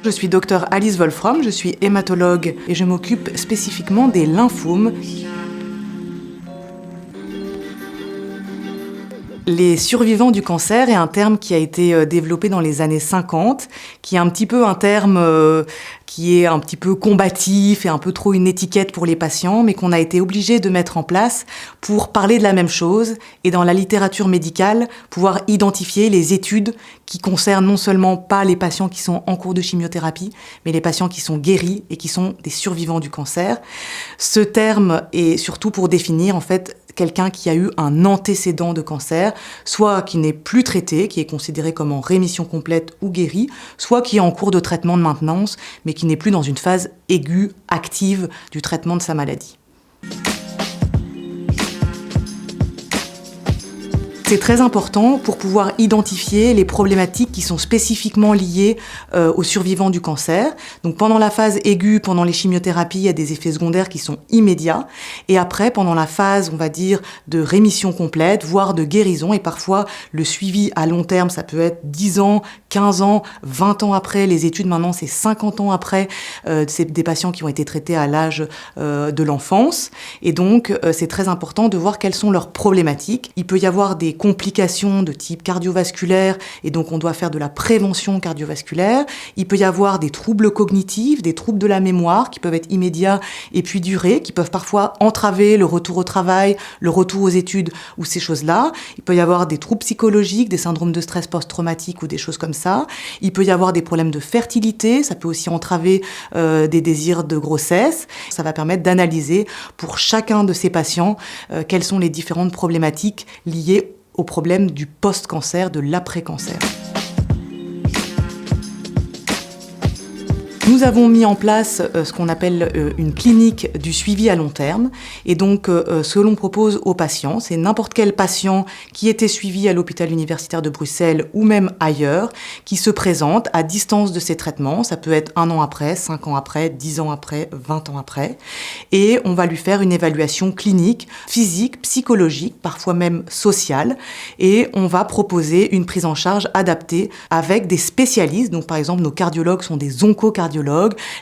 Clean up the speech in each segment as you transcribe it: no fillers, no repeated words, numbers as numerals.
Je suis docteur Alice Wolfram, je suis hématologue et je m'occupe spécifiquement des lymphomes. Les survivants du cancer est un terme qui a été développé dans les années 50, qui est un petit peu un terme qui est un petit peu combatif et un peu trop une étiquette pour les patients, mais qu'on a été obligé de mettre en place pour parler de la même chose et dans la littérature médicale, pouvoir identifier les études qui concernent non seulement pas les patients qui sont en cours de chimiothérapie, mais les patients qui sont guéris et qui sont des survivants du cancer. Ce terme est surtout pour définir en fait quelqu'un qui a eu un antécédent de cancer, soit qui n'est plus traité, qui est considéré comme en rémission complète ou guéri, soit qui est en cours de traitement de maintenance, mais qui n'est plus dans une phase aiguë, active du traitement de sa maladie. C'est très important pour pouvoir identifier les problématiques qui sont spécifiquement liées aux survivants du cancer. Donc pendant la phase aiguë, pendant les chimiothérapies, il y a des effets secondaires qui sont immédiats. Et après, pendant la phase, on va dire, de rémission complète, voire de guérison, et parfois le suivi à long terme, ça peut être 10 ans, 15 ans, 20 ans après. Les études maintenant, c'est 50 ans après. C'est des patients qui ont été traités à l'âge de l'enfance. Et donc, c'est très important de voir quelles sont leurs problématiques. Il peut y avoir des complications de type cardiovasculaire et donc on doit faire de la prévention cardiovasculaire. Il peut y avoir des troubles cognitifs, des troubles de la mémoire qui peuvent être immédiats et puis durés, qui peuvent parfois entraver le retour au travail, le retour aux études ou ces choses-là. Il peut y avoir des troubles psychologiques, des syndromes de stress post-traumatique ou des choses comme ça. Il peut y avoir des problèmes de fertilité, ça peut aussi entraver des désirs de grossesse. Ça va permettre d'analyser pour chacun de ces patients quelles sont les différentes problématiques liées au problème du post-cancer, de l'après-cancer. Nous avons mis en place ce qu'on appelle une clinique du suivi à long terme. Et donc, ce que l'on propose aux patients, c'est n'importe quel patient qui était suivi à l'hôpital universitaire de Bruxelles ou même ailleurs, qui se présente à distance de ses traitements. Ça peut être 1 an après, 5 ans après, 10 ans après, 20 ans après. Et on va lui faire une évaluation clinique, physique, psychologique, parfois même sociale. Et on va proposer une prise en charge adaptée avec des spécialistes. Donc, par exemple, nos cardiologues sont des oncocardiologues.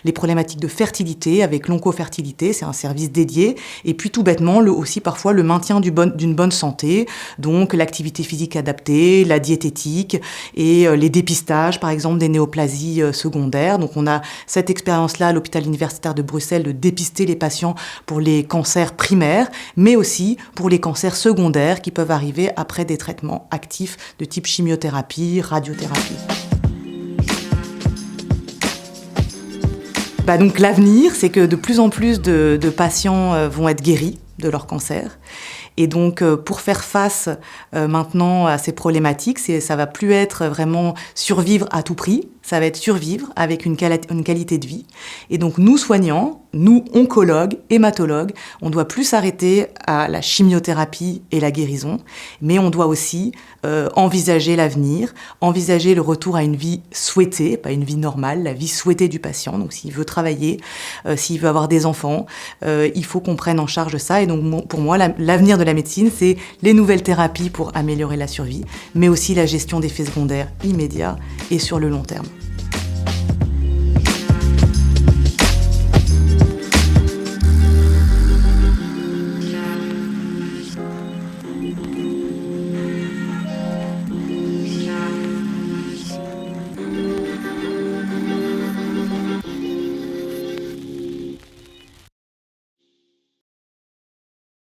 Les problématiques de fertilité avec l'oncofertilité, c'est un service dédié. Et puis tout bêtement, aussi parfois le maintien d'une bonne santé, donc l'activité physique adaptée, la diététique et les dépistages, par exemple, des néoplasies secondaires. Donc on a cette expérience-là à l'hôpital universitaire de Bruxelles de dépister les patients pour les cancers primaires, mais aussi pour les cancers secondaires qui peuvent arriver après des traitements actifs de type chimiothérapie, radiothérapie. Donc l'avenir, c'est que de plus en plus de patients vont être guéris de leur cancer. Et donc, pour faire face maintenant à ces problématiques, ça va plus être vraiment survivre à tout prix, ça va être survivre avec une qualité de vie. Et donc, nous soignants, nous oncologues, hématologues, on doit plus s'arrêter à la chimiothérapie et la guérison, mais on doit aussi envisager l'avenir, envisager le retour à une vie souhaitée, pas une vie normale, la vie souhaitée du patient. Donc, s'il veut travailler, s'il veut avoir des enfants, il faut qu'on prenne en charge ça. Et donc, pour moi, l'avenir de la médecine, c'est les nouvelles thérapies pour améliorer la survie, mais aussi la gestion d'effets secondaires immédiats et sur le long terme.